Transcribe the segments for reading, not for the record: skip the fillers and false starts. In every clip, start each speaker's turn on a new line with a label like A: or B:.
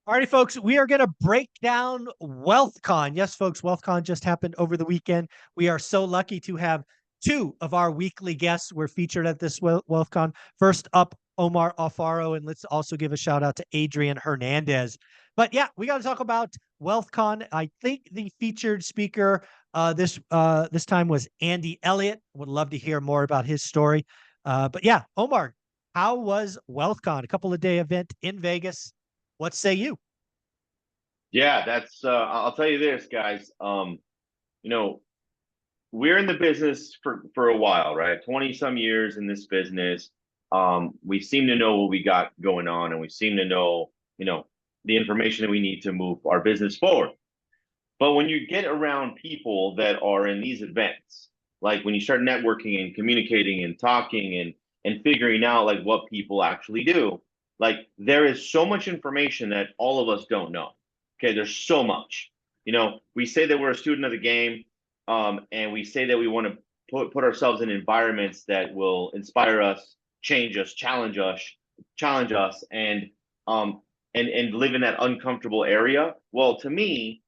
A: Alrighty, folks, we are going to break down Wealthcon. Yes, folks, Wealthcon just happened over the weekend. We are so lucky to have two of our weekly guests were featured at this Wealthcon. First up, Omar Alfaro, and let's also give a shout out to Adrian Hernandez. But yeah, we got to talk about Wealthcon. I think the featured speaker this time was Andy Elliott. Would love to hear more about his story. But yeah, Omar, how was Wealthcon? A couple of day event in Vegas. What say you?
B: Yeah, that's I'll tell you this, guys. You know, we're in the business for a while, right? 20 some years in this business. We seem to know what we got going on, and we seem to know, the information that we need to move our business forward. But when you get around people that are in these events, like when you start networking and communicating and talking and figuring out like what people actually do, like there is so much information that all of us don't know. Okay, there's so much. We say that we're a student of the game, and we say that we want to put ourselves in environments that will inspire us, change us, challenge us, and live in that uncomfortable area. Well, to me,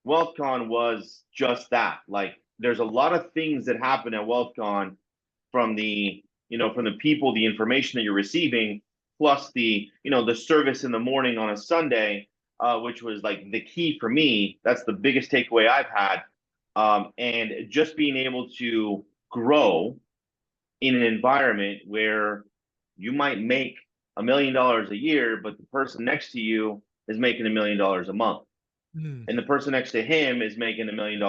B: WealthCon was just that. Like, there's a lot of things that happen at WealthCon from the people, the information that you're receiving, plus the service in the morning on a Sunday, which was like the key for me. That's the biggest takeaway I've had. And just being able to grow in an environment where you might make $1 million a year, but the person next to you is making $1 million a month,
A: Mm.
B: and the person next to him is making $1 million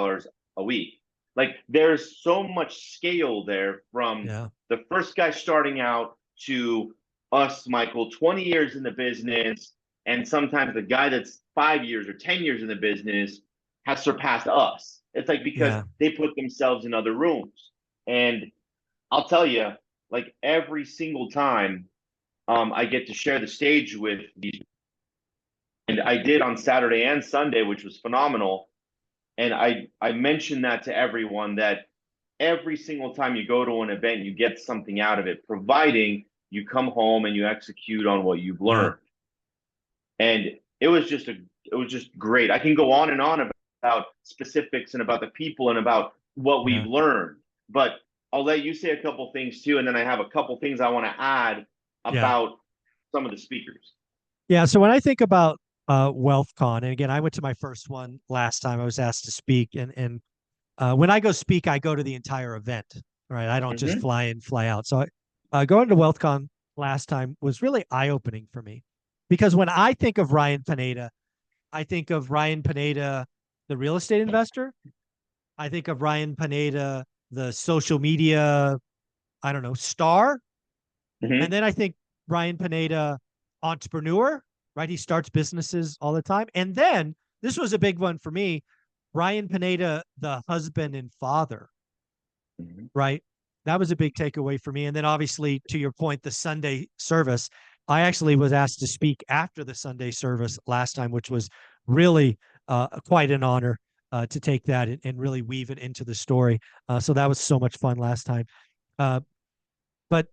B: a week. Like, there's so much scale there from
A: Yeah.
B: the first guy starting out to us, Michael, 20 years in the business, and sometimes the guy that's 5 years or 10 years in the business has surpassed us. It's like because
A: Yeah.
B: they put themselves in other rooms. And I'll tell you, like every single time I get to share the stage with these, and I did on Saturday and Sunday, which was phenomenal. And I mentioned that to everyone that every single time you go to an event, you get something out of it, providing you come home and you execute on what you've
A: Yeah.
B: learned. And it was just great. I can go on and on about specifics and about the people and about what we've
A: Yeah.
B: learned, but I'll let you say a couple things too, and then I have a couple things I want to add
A: Yeah.
B: about some of the speakers.
A: Yeah. So when I think about WealthCon, and again, I went to my first one last time I was asked to speak, and when I go speak, I go to the entire event, right? I don't just
B: Mm-hmm.
A: fly in, fly out. So going to WealthCon last time was really eye-opening for me because when I think of Ryan Pineda, I think of Ryan Pineda, the real estate investor. I think of Ryan Pineda, the social media, I don't know, star. And
B: Mm-hmm.
A: then I think Ryan Pineda, entrepreneur, right? He starts businesses all the time. And then this was a big one for me, Ryan Pineda, the husband and father,
B: Mm-hmm.
A: right? That was a big takeaway for me. And then obviously, to your point, the Sunday service. I actually was asked to speak after the Sunday service last time, which was really quite an honor to take that and really weave it into the story. So that was so much fun last time. Uh, but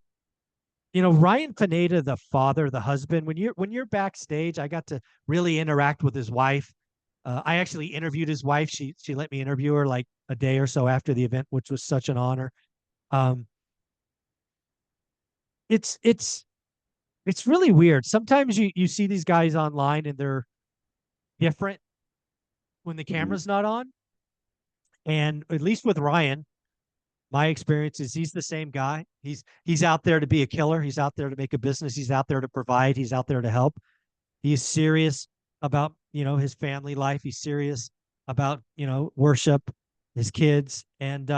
A: Ryan Pineda, the father, the husband, when you're backstage, I got to really interact with his wife. I actually interviewed his wife. She let me interview her like a day or so after the event, which was such an honor. Um, it's it's it's really weird. Sometimes you see these guys online and they're different when the
B: Mm-hmm.
A: camera's not on. And at least with Ryan, my experience is he's the same guy. He's out there to be a killer. He's out there to make a business. He's out there to provide. He's out there to help. He's serious about his family life. He's serious about worship, his kids, and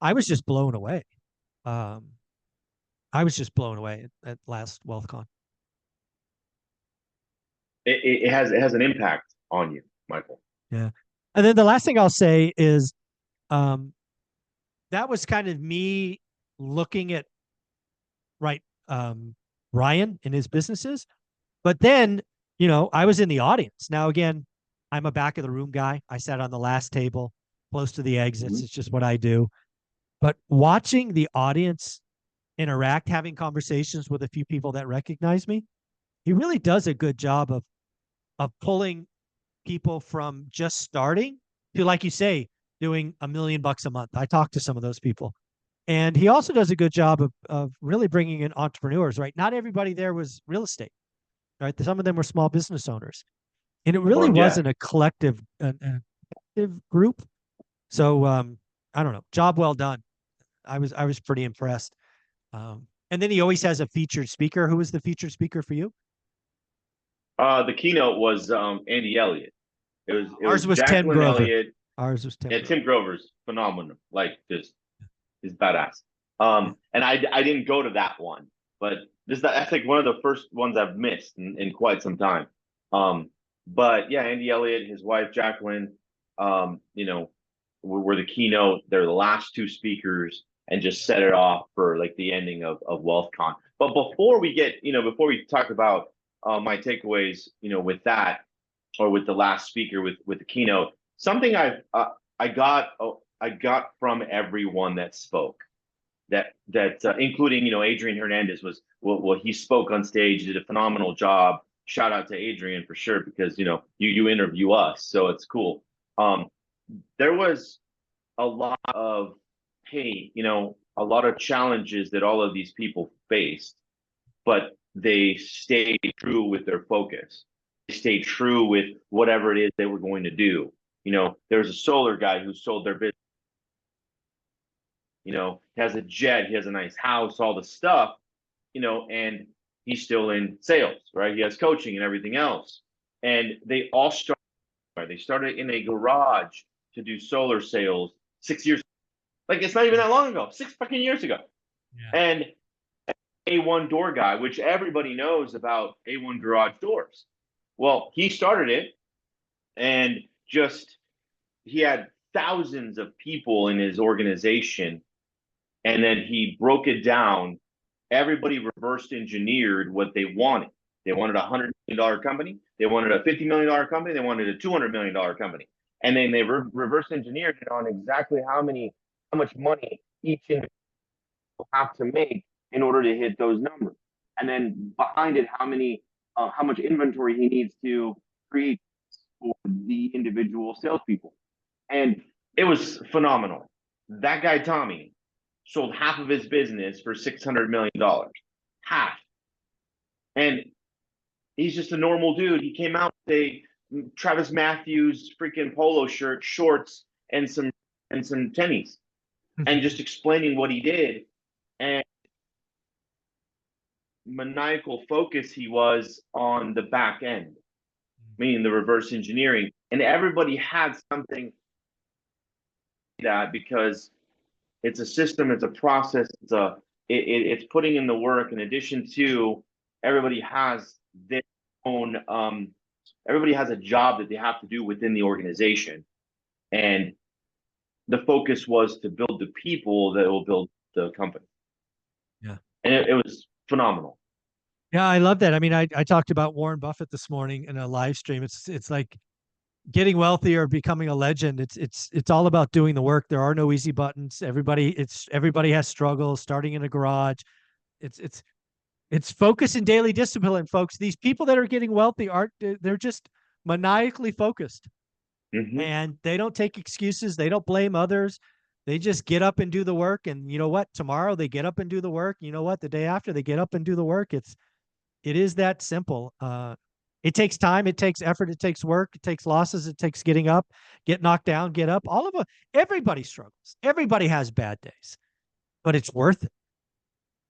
A: I was just blown away. Um, I was just blown away at last WealthCon.
B: It has an impact on you, Michael.
A: Yeah, and then the last thing I'll say is um, that was kind of me looking at right Ryan and his businesses, but then I was in the audience. Now again, I'm a back of the room guy. I sat on the last table, close to the exits.
B: Mm-hmm.
A: It's just what I do. But watching the audience interact, having conversations with a few people that recognize me, he really does a good job of pulling people from just starting to, like you say, doing $1 million a month. I talked to some of those people. And he also does a good job of really bringing in entrepreneurs, right? Not everybody there was real estate, right? Some of them were small business owners. And it really
B: Well, yeah.
A: wasn't a collective group. So I don't know. Job well done. I was pretty impressed. And then he always has a featured speaker. Who was the featured speaker for you?
B: The keynote was Andy Elliott. It was
A: Ours was Tim
B: Jacqueline
A: Grover.
B: Elliott.
A: Ours was Tim
B: Yeah,
A: Grover.
B: Tim Grover's phenomenal. Like, just he's badass.
A: Yeah.
B: And I didn't go to that one, but that's like one of the first ones I've missed in quite some time. But yeah, Andy Elliott, his wife Jacqueline, you know, were the keynote. They're the last two speakers, and just set it off for like the ending of Wealthcon. But before we talk about my takeaways, with that, or with the last speaker, with the keynote, something I got from everyone that spoke, that including Adrian Hernandez was, well, he spoke on stage, did a phenomenal job. Shout out to Adrian for sure, because you interview us, so it's cool. There was a lot of, hey, a lot of challenges that all of these people faced, but they stayed true with their focus. They stayed true with whatever it is they were going to do. There was a solar guy who sold their business. He has a jet, he has a nice house, all the stuff, and he's still in sales, right? He has coaching and everything else. And they all started, they started in a garage to do solar sales 6 years. Like, it's not even that long ago, 6 fucking years ago.
A: Yeah.
B: And A1 door guy, which everybody knows about A1 garage doors. Well, he started it, and he had thousands of people in his organization, and then he broke it down. Everybody reverse engineered what they wanted. They wanted a $100 million company. They wanted a $50 million company. They wanted a $200 million company. And then they reverse engineered it on exactly how much money each individual have to make in order to hit those numbers. And then behind it, how much inventory he needs to create for the individual salespeople. And it was phenomenal. That guy, Tommy, sold half of his business for $600 million. Half. And he's just a normal dude. He came out with a Travis Matthews freaking polo shirt, shorts, and some tennies, and just explaining what he did, and maniacal focus he was on the back end, meaning the reverse engineering. And everybody had something that, because it's a system, it's a process, it's putting in the work. In addition to, everybody has their own, everybody has a job that they have to do within the organization, and the focus was to build the people that will build the company.
A: Yeah.
B: And it was phenomenal.
A: Yeah, I love that. I mean, I talked about Warren Buffett this morning in a live stream. It's like getting wealthy or becoming a legend. It's all about doing the work. There are no easy buttons. Everybody has struggles, starting in a garage. It's focus and daily discipline, folks. These people that are getting wealthy they're just maniacally focused.
B: Mm-hmm.
A: And they don't take excuses. They don't blame others. They just get up and do the work. And you know what? Tomorrow they get up and do the work. You know what? The day after they get up and do the work. It is that simple. It takes time. It takes effort. It takes work. It takes losses. It takes getting up, get knocked down, get up. Everybody struggles. Everybody has bad days, but it's worth it.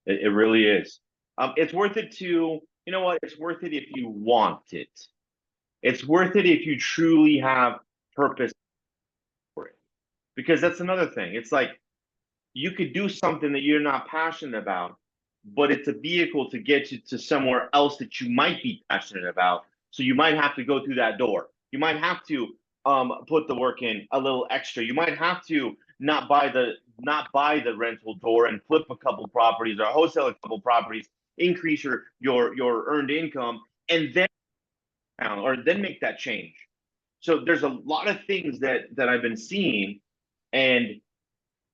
B: It really is. It's worth it to, you know what? It's worth it if you want it. It's worth it if you truly have purpose for it. Because that's another thing. It's like, you could do something that you're not passionate about, but it's a vehicle to get you to somewhere else that you might be passionate about. So you might have to go through that door. You might have to put the work in a little extra. You might have to not buy the rental door and flip a couple properties, or wholesale a couple properties, increase your earned income, and then make that change. So there's a lot of things that I've been seeing, and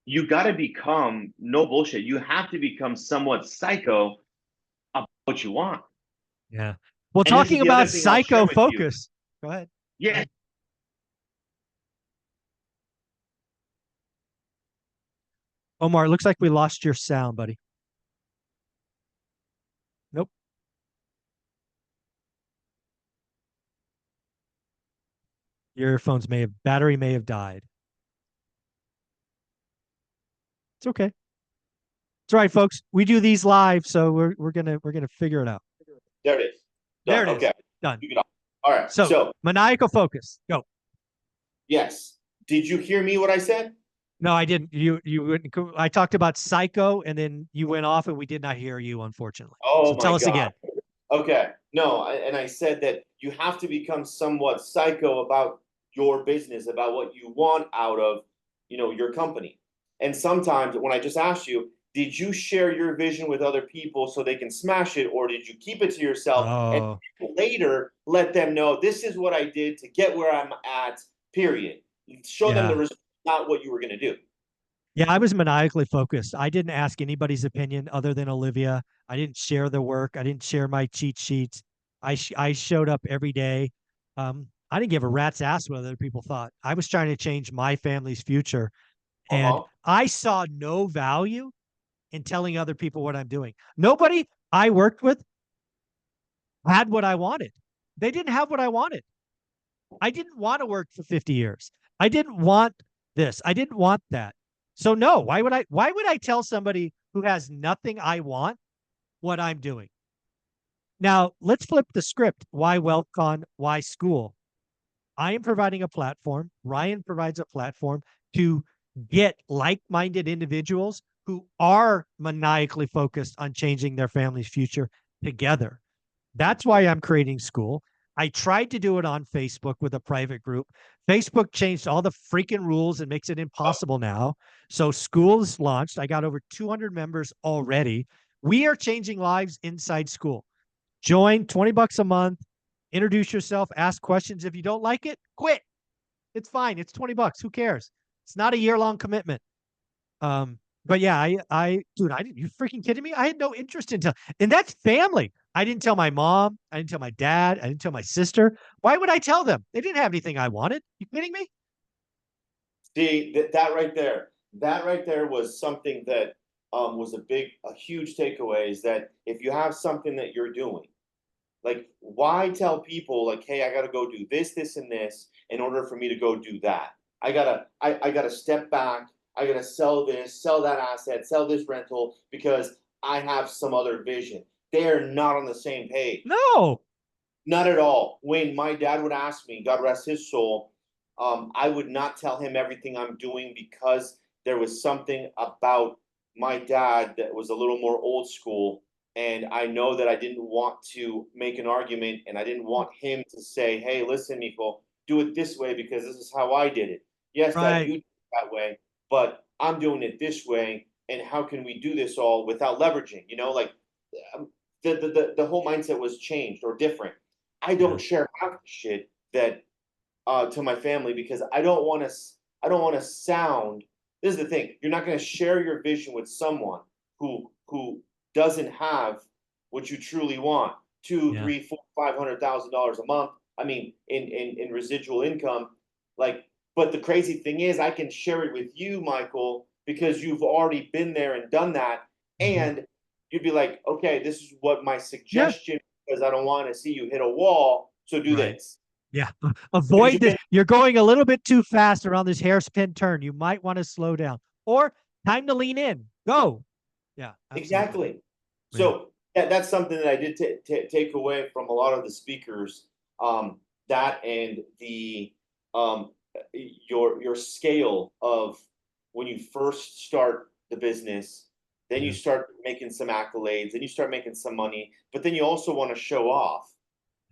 B: you got to become, no bullshit, you have to become somewhat psycho about what you want.
A: Yeah. Well,
B: And this is
A: talking
B: the
A: about
B: other thing I'll share
A: psycho
B: with you.
A: focus. Go ahead. Go
B: Yeah.
A: ahead. Omar, it looks like we lost your sound, buddy. Nope. Your phone's battery may have died. It's okay. It's all right, folks. We do these live, so we're gonna figure it out.
B: There it is.
A: There
B: Done.
A: it is.
B: Okay.
A: Done.
B: You get off. All right.
A: So
B: So
A: maniacal focus. Go.
B: yes. Did you hear me what I said?
A: No, I didn't. You wouldn't. I talked about psycho, and then you went off, and we did not hear you, unfortunately. So
B: Oh
A: tell
B: my
A: us
B: God.
A: again.
B: Okay. No, and I said that you have to become somewhat psycho about your business, about what you want out of, your company. And sometimes when I just asked you, did you share your vision with other people so they can smash it, or did you keep it to yourself and
A: Oh,
B: later let them know this is what I did to get where I'm at, period. Show them the
A: yeah.
B: result, not what you were going to do.
A: Yeah, I was maniacally focused. I didn't ask anybody's opinion other than Olivia. I didn't share the work. I didn't share my cheat sheets. I showed up every day. I didn't give a rat's ass what other people thought. I was trying to change my family's future, and
B: Uh-huh.
A: I saw no value in telling other people what I'm doing. Nobody I worked with had what I wanted. They didn't have what I wanted. I didn't want to work for 50 years. I didn't want this. I didn't want that. So no, why would I tell somebody who has nothing I want what I'm doing? Now, let's flip the script. Why Wealthcon? Why school? I am providing a platform. Ryan provides a platform to get like-minded individuals who are maniacally focused on changing their family's future together. That's why I'm creating school. I tried to do it on Facebook with a private group. Facebook changed all the freaking rules and makes it impossible now. So school is launched. I got over 200 members already. We are changing lives inside school. Join $20 a month, introduce yourself, ask questions. If you don't like it, quit. It's fine. It's $20. Who cares? It's not a year-long commitment. But yeah, dude, you freaking kidding me? I had no interest and that's family. I didn't tell my mom. I didn't tell my dad. I didn't tell my sister. Why would I tell them? They didn't have anything I wanted. You kidding me?
B: See that right there was something that was a huge takeaway is that if you have something that you're doing, like why tell people like, hey, I gotta go do this, this, and this in order for me to go do that? I gotta step back, I gotta sell this, sell that asset, sell this rental because I have some other vision. They're not on the same page.
A: No.
B: Not at all. When my dad would ask me, God rest his soul, I would not tell him everything I'm doing because there was something about my dad that was a little more old school. And I know that I didn't want to make an argument and I didn't want him to say, hey, listen, Miko, do it this way because this is how I did it. Yes, Dad,
A: Right.
B: you did it that way, but I'm doing it this way. And how can we do this all without leveraging? Like the whole mindset was changed or different. I
A: Yeah.
B: don't share half the shit that to my family because I don't want to sound. This is the thing. You're not going to share your vision with someone who doesn't have what you truly want. Two,
A: Yeah.
B: three, four, $500,000 a month. I mean, in residual income, like. But the crazy thing is, I can share it with you, Michael, because you've already been there and done that,
A: Mm-hmm.
B: and you'd be like, okay, this is what my
A: Yeah.
B: suggestion because I don't want to see you hit a wall. So do
A: Right.
B: this
A: Yeah.
B: because
A: Avoid
B: you've
A: this.
B: been
A: You're going a little bit too fast around this hairpin turn. You might want to slow down or time to lean in. Go. Yeah, absolutely.
B: exactly.
A: Yeah.
B: So that's something that I did take away from a lot of the speakers. That and the um, your scale of when you first start the business, then you
A: Yeah.
B: start making some accolades, then you start making some money, but then you also want to show off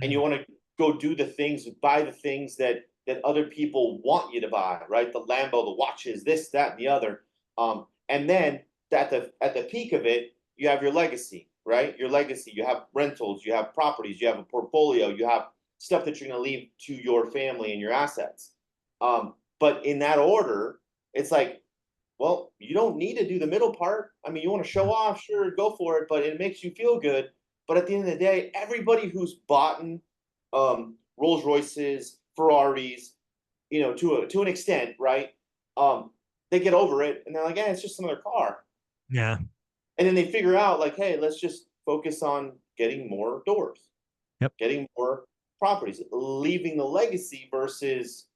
B: and you
A: Mm.
B: want to go do the things, buy the things that other people want you to buy, right? The Lambo, the watches, this, that, and the other. And then at the peak of it, you have your legacy, right? Your legacy. You have rentals, you have properties, you have a portfolio, you have stuff that you're going to leave to your family and your assets. But in that order, it's like, well, you don't need to do the middle part. I mean, you want to show
A: Yeah.
B: off, sure, go for it, but it makes you feel good.
C: But at the end of the day, everybody who's bought Rolls Royces, Ferraris, to an extent, right? They get over it and they're like, it's just another car.
A: Yeah.
C: And then they figure out like, hey, let's just focus on getting more doors, getting more properties, leaving the legacy versus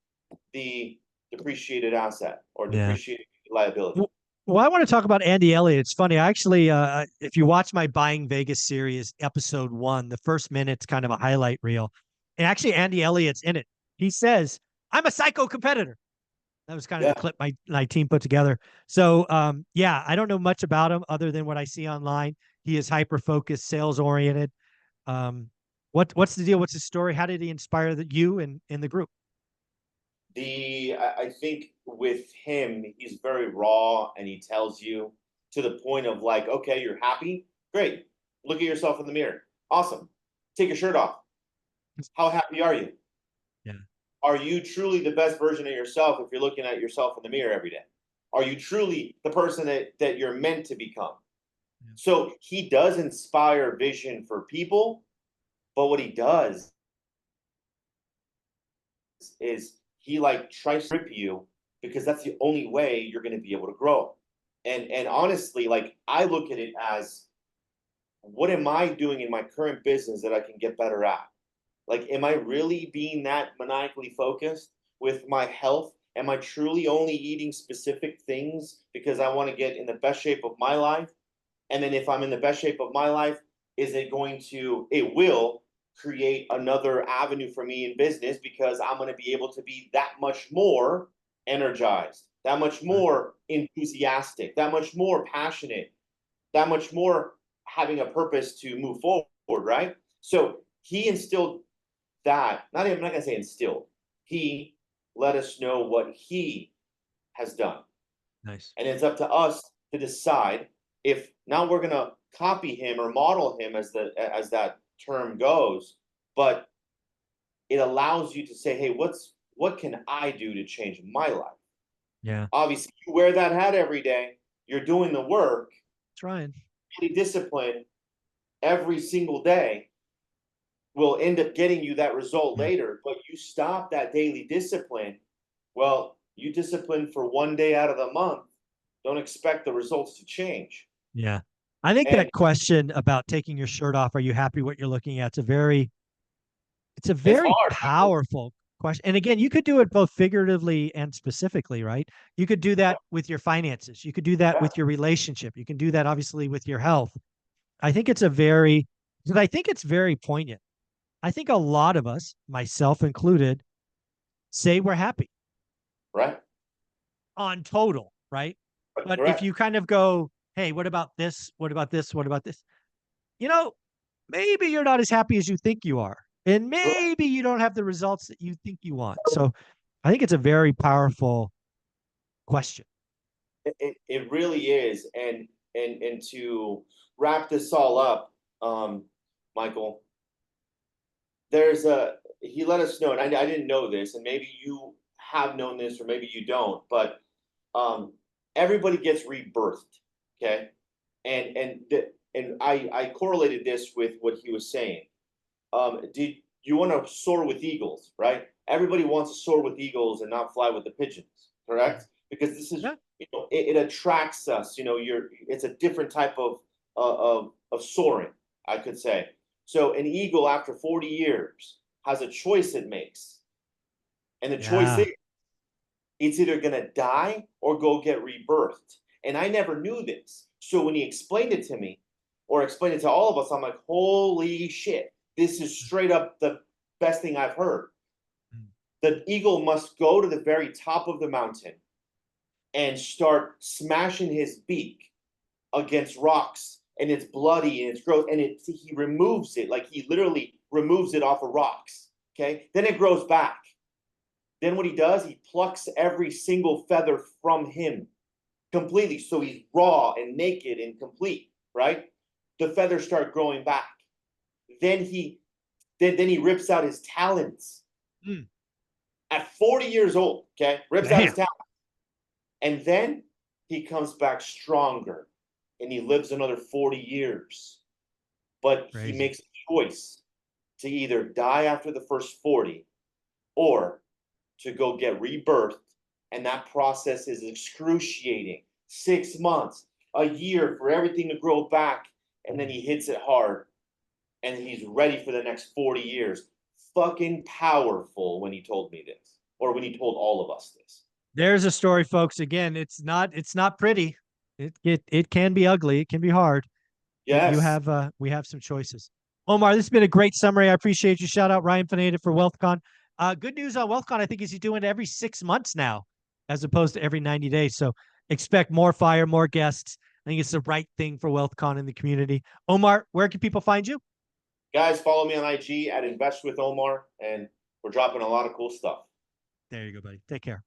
C: the depreciated asset or depreciated liability.
A: Well, I want to talk about Andy Elliott. It's funny. I actually, if you watch my Buying Vegas series, episode 1, the first minute's kind of a highlight reel. And actually, Andy Elliott's in it. He says, I'm a psycho competitor. That was kind of the clip my team put together. So, I don't know much about him other than what I see online. He is hyper-focused, sales-oriented. What's the deal? What's his story? How did he inspire you and in the group?
C: I think with him, he's very raw and he tells you to the point of like, okay, you're happy? Great. Look at yourself in the mirror. Awesome. Take your shirt off. How happy are you?
A: Yeah.
C: Are you truly the best version of yourself if you're looking at yourself in the mirror every day? Are you truly the person that you're meant to become? Yeah. So he does inspire vision for people, but what he does is he like tries to rip you because that's the only way you're going to be able to grow. And honestly, like I look at it as, what am I doing in my current business that I can get better at? Like, am I really being that maniacally focused with my health? Am I truly only eating specific things because I want to get in the best shape of my life? And then if I'm in the best shape of my life, it will create another avenue for me in business because I'm going to be able to be that much more energized, that much more enthusiastic, that much more passionate, that much more having a purpose to move forward, right? So he instilled that, I'm not going to say instilled, he let us know what he has done.
A: Nice.
C: And it's up to us to decide if now we're going to copy him or model him as that term goes, but it allows you to say, hey, what can I do to change my life?
A: Yeah.
C: Obviously, you wear that hat every day. You're doing the work.
A: Trying.
C: Daily discipline every single day will end up getting you that result later. But you stop that daily discipline. Well, you discipline for one day out of the month. Don't expect the results to change.
A: Yeah. I think that question about taking your shirt off, are you happy what you're looking at? It's a very powerful question. And again, you could do it both figuratively and specifically, right? You could do that with your finances. You could do that with your relationship. You can do that obviously with your health. I think it's very poignant. I think a lot of us, myself included, say we're happy.
C: Right.
A: On total, right? But
C: correct.
A: If you kind of go, hey, what about this? What about this? What about this? Maybe you're not as happy as you think you are. And maybe you don't have the results that you think you want. So I think it's a very powerful question.
C: It really is. And to wrap this all up, Michael, he let us know, and I didn't know this, and maybe you have known this or maybe you don't, but everybody gets rebirthed, okay? And I correlated this with what he was saying. Did you want to soar with eagles, right? Everybody wants to soar with eagles and not fly with the pigeons, correct? Because this is, it attracts us. It's a different type of soaring, I could say. So an eagle after 40 years has a choice it makes, and the choice is it's either gonna die or go get rebirthed. And I never knew this. So when he explained it to me, or explained it to all of us, I'm like, holy shit, this is straight up the best thing I've heard. The eagle must go to the very top of the mountain and start smashing his beak against rocks, and it's bloody and it's gross, and he removes it, like he literally removes it off of rocks. Okay, then it grows back. Then what he does, he plucks every single feather from him completely, so he's raw and naked and complete, right? The feathers start growing back. Then he rips out his talons. At 40 years old, okay? Rips out his talons. And then he comes back stronger, and he lives another 40 years. but he
A: Crazy.
C: makes a choice to either die after the first 40 or to go get rebirthed. And that process is excruciating. 6 months, a year for everything to grow back. And then he hits it hard and he's ready for the next 40 years. Fucking powerful when he told me this, or when he told all of us this.
A: There's a story, folks. Again, it's not pretty. It can be ugly. It can be hard. But
C: Yes.
A: we have some choices. Omar, this has been a great summary. I appreciate you. Shout out Ryan Pineda for Wealthcon. Good news on Wealthcon, I think, is he's doing it every 6 months now, as opposed to every 90 days. So expect more fire, more guests. I think it's the right thing for Wealthcon in the community. Omar, where can people find you?
C: Guys, follow me on IG at Invest with Omar, and we're dropping a lot of cool stuff.
A: There you go, buddy. Take care.